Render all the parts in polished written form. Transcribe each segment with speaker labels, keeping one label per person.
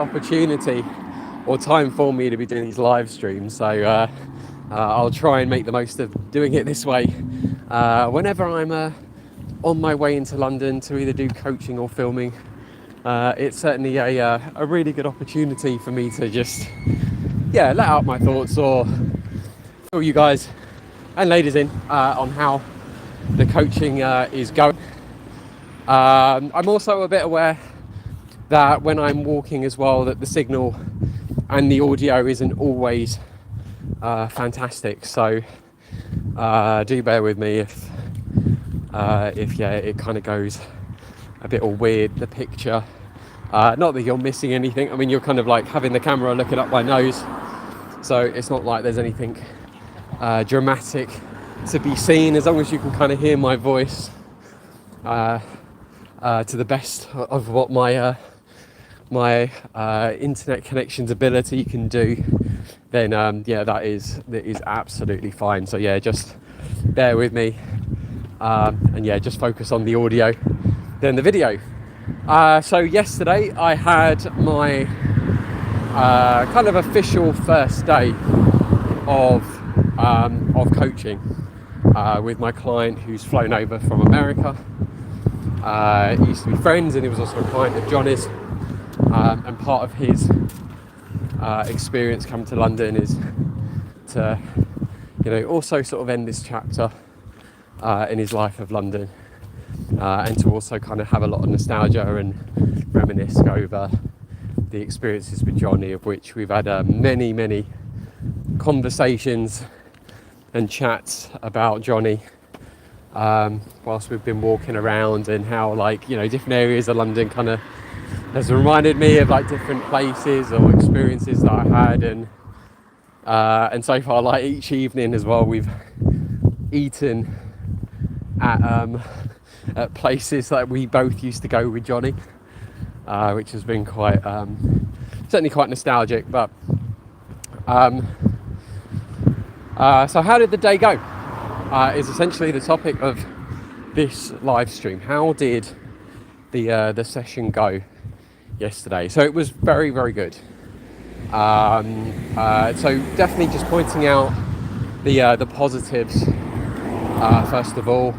Speaker 1: opportunity or time for me to be doing these live streams, so I'll try and make the most of doing it this way whenever I'm on my way into London to either do coaching or filming. It's certainly a really good opportunity for me to just let out my thoughts or fill you guys and ladies in on how the coaching is going. I'm also a bit aware that when I'm walking as well, that the signal and the audio isn't always fantastic. So do bear with me if it kind of goes a bit all weird, the picture. Not that you're missing anything. I mean, you're kind of like having the camera looking up my nose, so it's not like there's anything dramatic to be seen, as long as you can kind of hear my voice to the best of what my internet connection's ability can do, then that is absolutely fine. So just bear with me, and just focus on the audio than the video. So yesterday I had my kind of official first day of coaching with my client who's flown over from America. He used to be friends, and he was also a client of Johnny's. And part of his experience coming to London is to, also sort of end this chapter in his life of London, and to also kind of have a lot of nostalgia and reminisce over the experiences with Johnny, of which we've had many conversations and chats about Johnny whilst we've been walking around, and how different areas of London kind of has reminded me of different places or experiences that I had, and so far each evening as well we've eaten at places that we both used to go with Johnny, which has been quite certainly quite nostalgic. But so how did the day go is essentially the topic of this live stream. How did the session go yesterday? So it was very good. So definitely just pointing out the positives. First of all,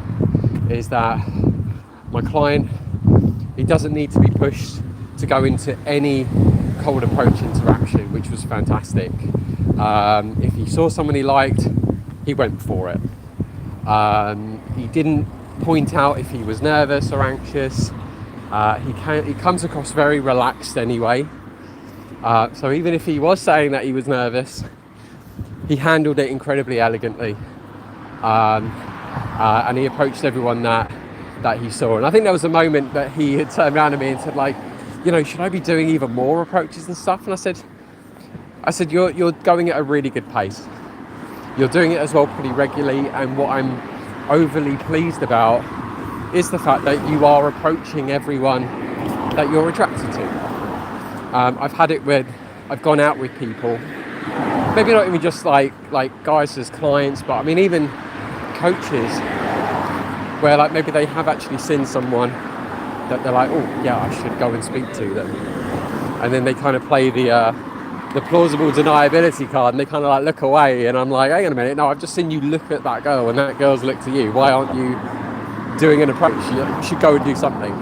Speaker 1: is that my client, he doesn't need to be pushed to go into any cold approach interaction, which was fantastic. If he saw someone he liked, he went for it. He didn't point out if he was nervous or anxious. He comes across very relaxed anyway. So even if he was saying that he was nervous, he handled it incredibly elegantly. And he approached everyone that he saw. And I think there was a moment that he had turned around to me and said, should I be doing even more approaches and stuff? And I said, you're going at a really good pace. You're doing it as well pretty regularly. And what I'm overly pleased about is the fact that you are approaching everyone that you're attracted to. I've had it where I've gone out with people, maybe not even just like guys as clients, but I mean even coaches, where maybe they have actually seen someone that they're like, oh yeah, I should go and speak to them, and then they kind of play the plausible deniability card, and they kind of look away, and I'm like, hang on a minute, no, I've just seen you look at that girl and that girl's looked at you. Why aren't you doing an approach? You should go and do something.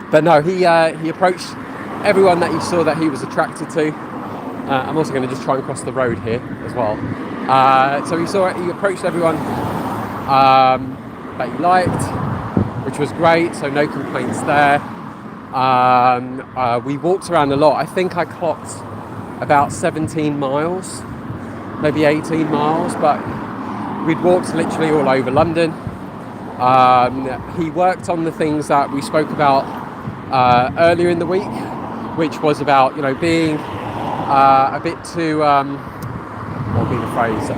Speaker 1: But no, he approached everyone that he saw that he was attracted to. I'm also going to just try and cross the road here as well. So he approached everyone that he liked, which was great. So no complaints there. We walked around a lot. I think I clocked about 17 miles, maybe 18 miles, but we'd walked literally all over London. He worked on the things that we spoke about earlier in the week, which was about being a bit too what would be the phrase?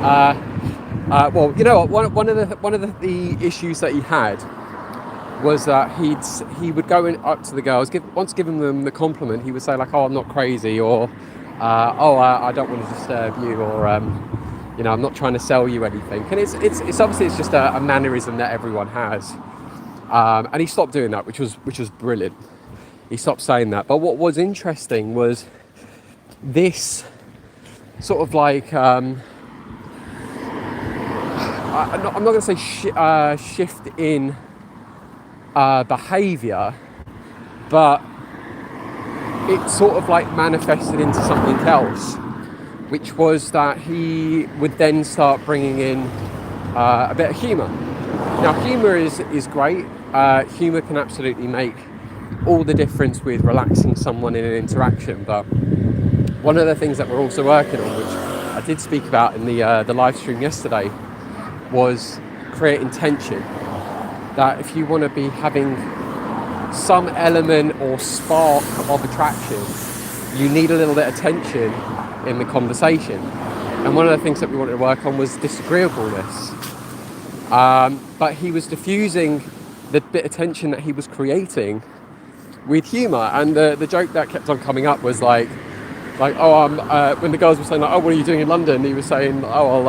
Speaker 1: Well, you know what? One of the issues that he had was that he would go up to the girls, once giving them the compliment, he would say oh, I'm not crazy, or I don't want to disturb you, or I'm not trying to sell you anything. And it's obviously it's just a mannerism that everyone has. And he stopped doing that, which was brilliant. he stopped saying that. But what was interesting was this sort of like I'm not going to say shift in behaviour, but it sort of like manifested into something else, which was that he would then start bringing in a bit of humour. Now, humour is great. Humour can absolutely make all the difference with relaxing someone in an interaction. But one of the things that we're also working on, which I did speak about in the live stream yesterday, was creating tension. That if you want to be having some element or spark of attraction, you need a little bit of tension in the conversation. And one of the things that we wanted to work on was disagreeableness. But he was diffusing the bit of tension that he was creating with humour. And the joke that kept on coming up was like when the girls were saying, like, oh, what are you doing in London? He was saying, oh,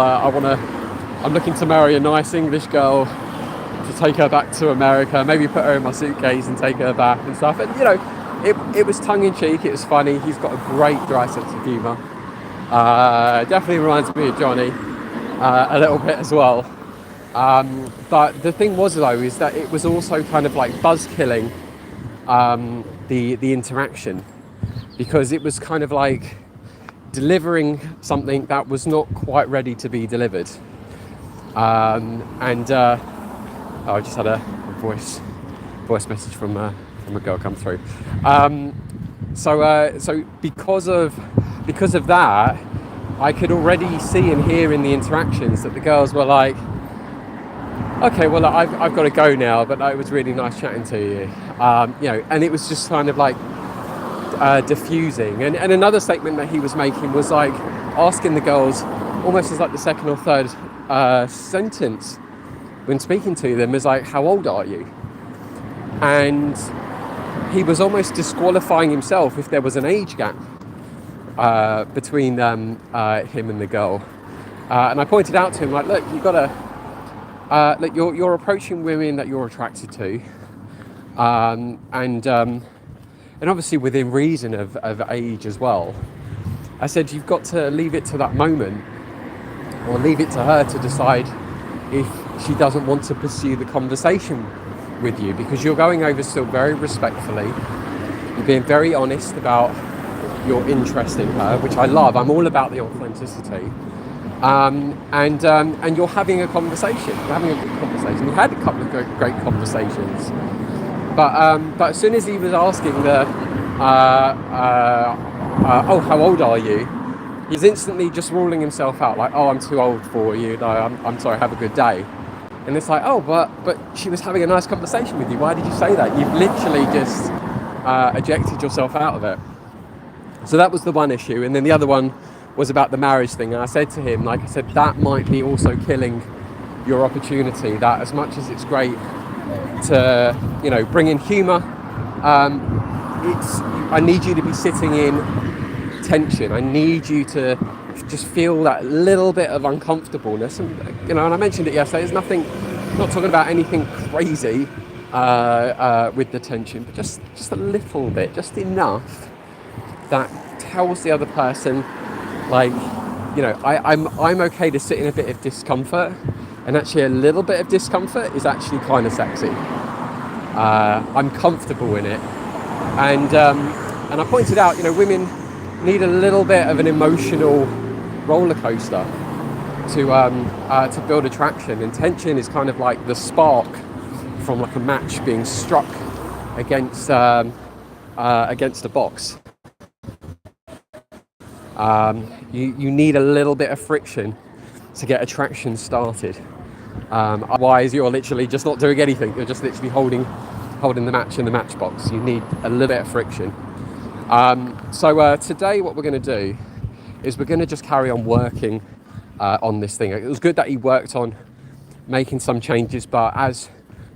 Speaker 1: I'm looking to marry a nice English girl to take her back to America, maybe put her in my suitcase and take her back and stuff. And, you know, it was tongue-in-cheek, it was funny. He's got a great dry sense of humour. Definitely reminds me of Johnny a little bit as well. But the thing was, though, is that it was also kind of like buzz-killing the interaction, because it was kind of like delivering something that was not quite ready to be delivered. I just had a voice message from a girl come through. So because of that, I could already see and hear in the interactions that the girls were like, okay, well, I've got to go now, but it was really nice chatting to you. You know, and it was just kind of like diffusing. And another statement that he was making was like asking the girls, almost as like the second or third sentence when speaking to them, is like, how old are you? And he was almost disqualifying himself if there was an age gap between him and the girl. And I pointed out to him, like, look, you've got to look, you're approaching women that you're attracted to, and obviously within reason of age as well. I said, you've got to leave it to that moment, or leave it to her to decide if she doesn't want to pursue the conversation with you, because you're going over still very respectfully. You're being very honest about your interest in her, which I love. I'm all about the authenticity. And you're having a conversation. You're having a good conversation. We had a couple of great conversations. But as soon as he was asking oh, how old are you? He's instantly just ruling himself out, like, oh, I'm too old for you. No, I'm sorry, have a good day. And it's like, oh, but she was having a nice conversation with you. Why did you say that? You've literally just ejected yourself out of it. So that was the one issue. And then the other one was about the marriage thing. And I said to him, like I said, that might be also killing your opportunity. That as much as it's great to, you know, bring in humour, I need you to be sitting in tension. I need you to just feel that little bit of uncomfortableness. And, you know, and I mentioned it yesterday, there's nothing, not talking about anything crazy with the tension, but just a little bit, just enough that tells the other person, like, you know, I'm okay to sit in a bit of discomfort, and actually a little bit of discomfort is actually kind of sexy. I'm comfortable in it. And I pointed out, you know, women need a little bit of an emotional roller coaster to build attraction, and tension is kind of like the spark from like a match being struck against a box. You need a little bit of friction to get attraction started. Otherwise, you're literally just not doing anything. You're just literally holding the match in the matchbox. You need a little bit of friction. So today what we're going to do is we're going to just carry on working on this thing. It was good that he worked on making some changes, but as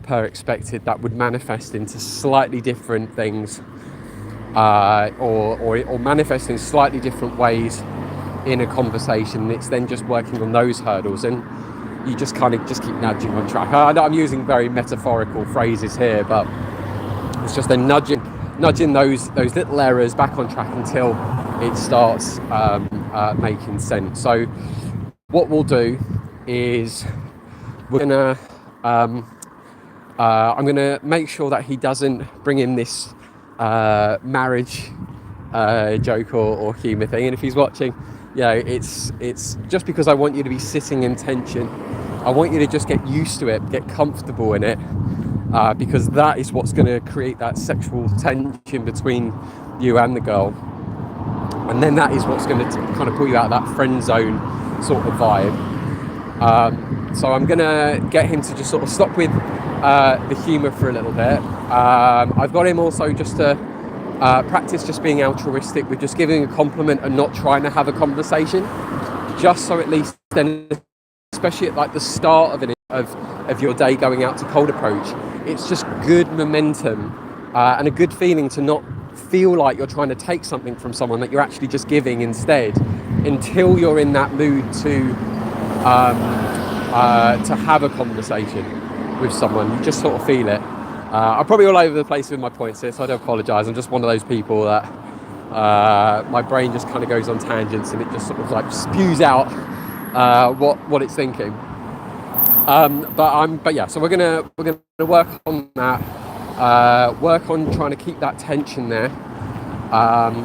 Speaker 1: per expected, that would manifest into slightly different things, or manifest in slightly different ways in a conversation. It's then just working on those hurdles, and you just kind of just keep nudging on track. I know I'm using very metaphorical phrases here, but it's just a nudging nudging those little errors back on track until it starts making sense. So what we'll do is we're gonna I'm gonna make sure that he doesn't bring in this marriage joke or humour thing. And if he's watching, it's just because I want you to be sitting in tension. I want you to just get used to it, get comfortable in it, because that is what's going to create that sexual tension between you and the girl. And then that is what's going to kind of pull you out of that friend zone sort of vibe. So I'm going to get him to just sort of stop with the humour for a little bit. I've got him also just to practice just being altruistic with just giving a compliment and not trying to have a conversation, just so at least then, especially at like the start of your day going out to cold approach, it's just good momentum and a good feeling to not feel like you're trying to take something from someone, that you're actually just giving instead, until you're in that mood to have a conversation with someone. You just sort of feel it. I'm probably all over the place with my points here, so I do apologise. I'm just one of those people that my brain just kind of goes on tangents and it just sort of like spews out what it's thinking. So we're gonna work on that. Work on trying to keep that tension there.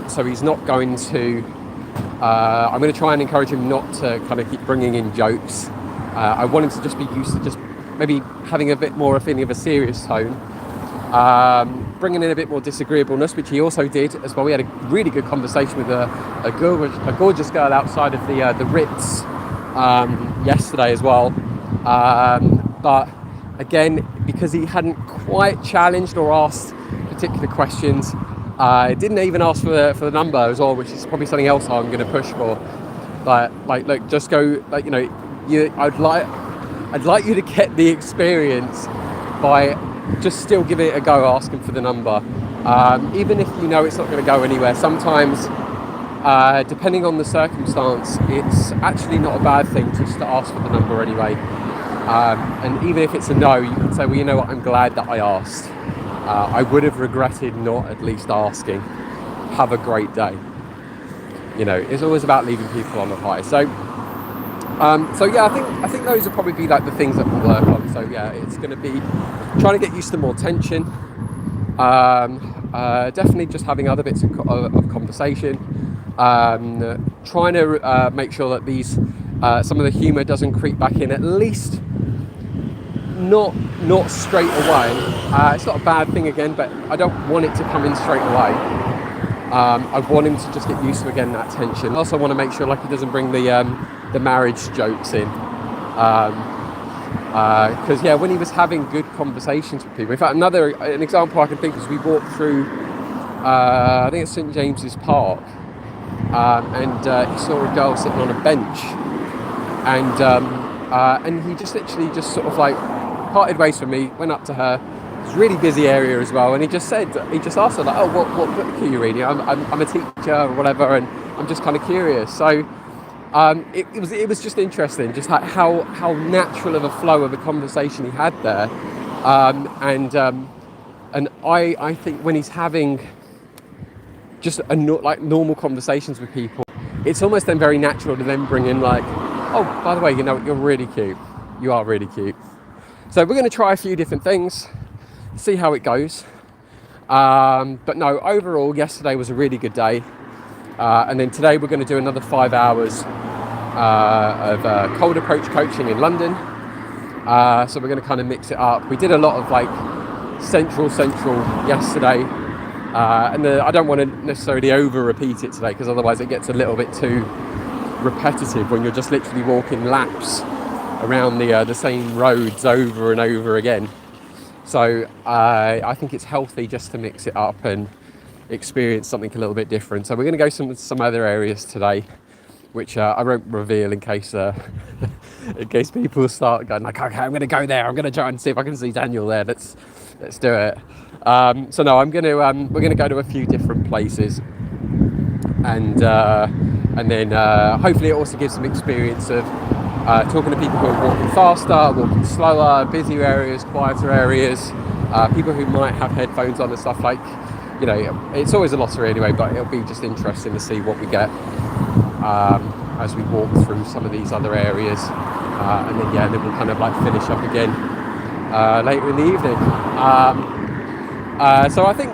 Speaker 1: So he's not going to. I'm going to try and encourage him not to kind of keep bringing in jokes. I want him to just be used to just maybe having a bit more a feeling of a serious tone. Bringing in a bit more disagreeableness, which he also did as well. We had a really good conversation with a gorgeous girl outside of the Ritz yesterday as well. But again, because he hadn't quite challenged or asked particular questions, didn't even ask for the number as well, which is probably something else I'm going to push for. But look, just go, I'd like you to get the experience by just still giving it a go, asking for the number, even if you know it's not going to go anywhere. Sometimes, depending on the circumstance, it's actually not a bad thing just to ask for the number anyway. And even if it's a no, you can say, well, you know what, I'm glad that I asked. I would have regretted not at least asking. Have a great day. It's always about leaving people on the high. So yeah, I think those will probably be like the things that we'll work on. So yeah, it's going to be trying to get used to more tension. Definitely just having other bits of conversation. Trying to make sure that these some of the humour doesn't creep back in, at least not straight away. It's not a bad thing again, but I don't want it to come in straight away. I want him to just get used to, again, that tension. I also want to make sure he doesn't bring the marriage jokes in, because when he was having good conversations with people. In fact, an example I can think is we walked through I think it's St James's Park, and he saw a girl sitting on a bench, and he just literally just sort of parted ways from me, went up to her. It's a really busy area as well, and he just asked her what book are you reading? I'm a teacher or whatever, and I'm just kind of curious. So it was just interesting, just how natural of a flow of a conversation he had there, and I think when he's having just normal conversations with people, it's almost then very natural to then bring in oh, by the way, you're really cute. You are really cute. So we're going to try a few different things, see how it goes. But no, overall, yesterday was a really good day. And then today we're going to do another 5 hours of cold approach coaching in London. So we're going to kind of mix it up. We did a lot of central yesterday. And I don't want to necessarily over repeat it today, because otherwise it gets a little bit too repetitive when you're just literally walking laps around the same roads over and over again. So I think it's healthy just to mix it up and experience something a little bit different. So we're going to go some other areas today, which I won't reveal in case people start going okay, I'm going to go there. I'm going to try and see if I can see Daniel there. Let's do it. So no, we're going to go to a few different places, and then hopefully it also gives some experience of talking to people who are walking faster, walking slower, busier areas, quieter areas, people who might have headphones on and stuff. you know, it's always a lottery anyway, but it'll be just interesting to see what we get as we walk through some of these other areas, and then we'll kind of like finish up again later in the evening. So I think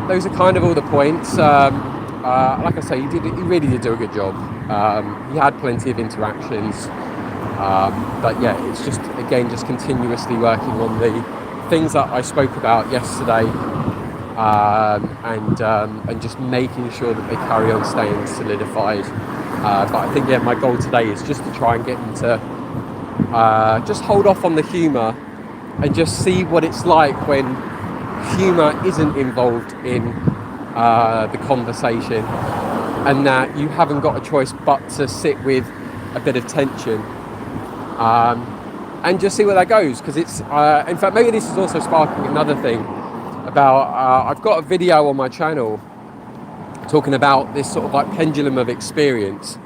Speaker 1: those are kind of all the points. Like I say, he really did do a good job. He had plenty of interactions, but yeah, it's just again just continuously working on the things that I spoke about yesterday, and just making sure that they carry on staying solidified. But I think my goal today is just to try and get him to just hold off on the humour and just see what it's like when humour isn't involved in the conversation, and that you haven't got a choice but to sit with a bit of tension, and just see where that goes. Because it's in fact, maybe this is also sparking another thing about I've got a video on my channel talking about this sort of like pendulum of experience,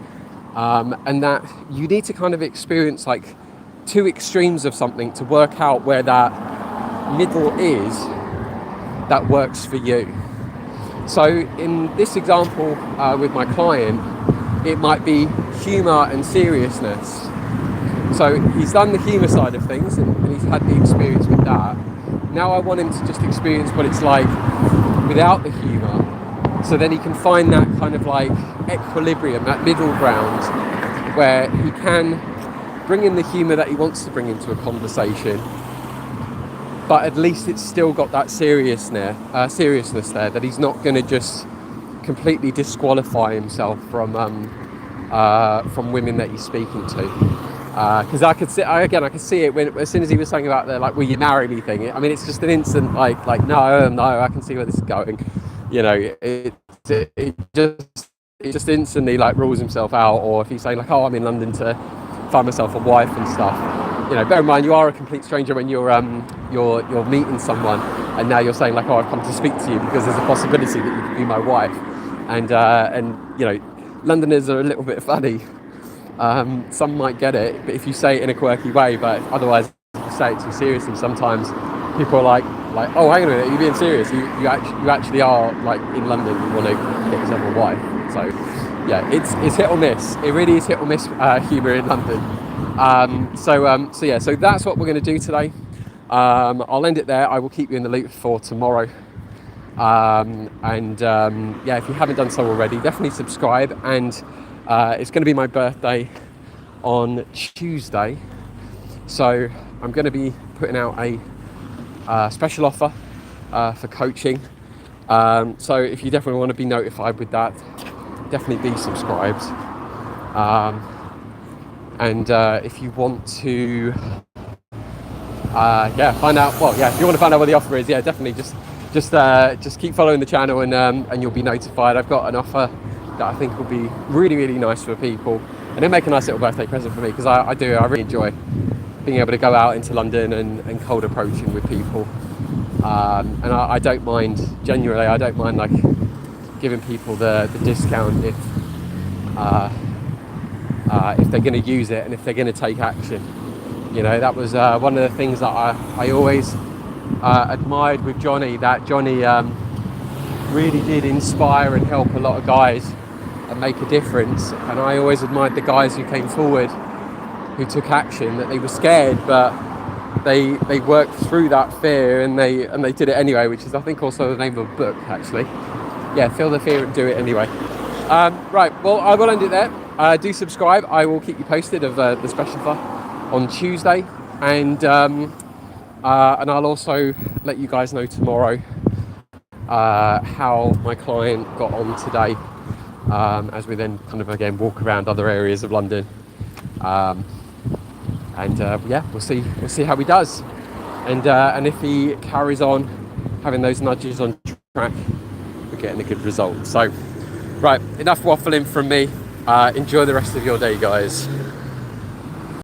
Speaker 1: and that you need to kind of experience like two extremes of something to work out where that middle is that works for you. So in this example with my client, it might be humour and seriousness. So he's done the humour side of things, and he's had the experience with that. Now I want him to just experience what it's like without the humour, so then he can find that kind of like equilibrium, that middle ground, where he can bring in the humour that he wants to bring into a conversation, but at least it's still got that seriousness there, that he's not going to just completely disqualify himself from women that he's speaking to. Because I could see it when, as soon as he was saying about the like, will you marry me thing. I mean, it's just an instant like no, I can see where this is going. You know, it just instantly like rules himself out. Or if he's saying like, oh, I'm in London to find myself a wife and stuff. You know, bear in mind, you are a complete stranger when you're meeting someone, and now you're saying like, oh, I've come to speak to you because there's a possibility that you could be my wife. And you know, Londoners are a little bit funny. Some might get it, but if you say it in a quirky way, but otherwise if you say it too seriously, sometimes people are like, oh, hang on a minute, are you being serious? You actually are like in London, you want to get yourself a wife. So yeah, it's hit or miss. It really is hit or miss humour in London. So that's what we're going to do today. I'll end it there. I will keep you in the loop for tomorrow. If you haven't done so already, definitely subscribe. And it's going to be my birthday on Tuesday, so I'm going to be putting out a special offer for coaching. So if you definitely want to be notified with that, definitely be subscribed. If you want to find out, if you want to find out what the offer is, definitely just keep following the channel, and you'll be notified. I've got an offer that I think will be really, really nice for people, and it'll make a nice little birthday present for me, because I really enjoy being able to go out into London and cold approaching with people, and I don't mind, genuinely, I don't mind like giving people the discount if they're going to use it and if they're going to take action. You know, that was one of the things that I always admired with Johnny, that Johnny really did inspire and help a lot of guys and make a difference. And I always admired the guys who came forward, who took action, that they were scared, but they worked through that fear, and they did it anyway, which is, I think, also the name of a book, actually. Yeah, feel the fear and do it anyway. Right, well, I will end it there. Do subscribe. I will keep you posted of the special offer on Tuesday, and I'll also let you guys know tomorrow how my client got on today, as we then kind of again walk around other areas of London, we'll see how he does, and if he carries on having those nudges on track, we're getting a good result. So right, enough waffling from me. Enjoy the rest of your day, guys.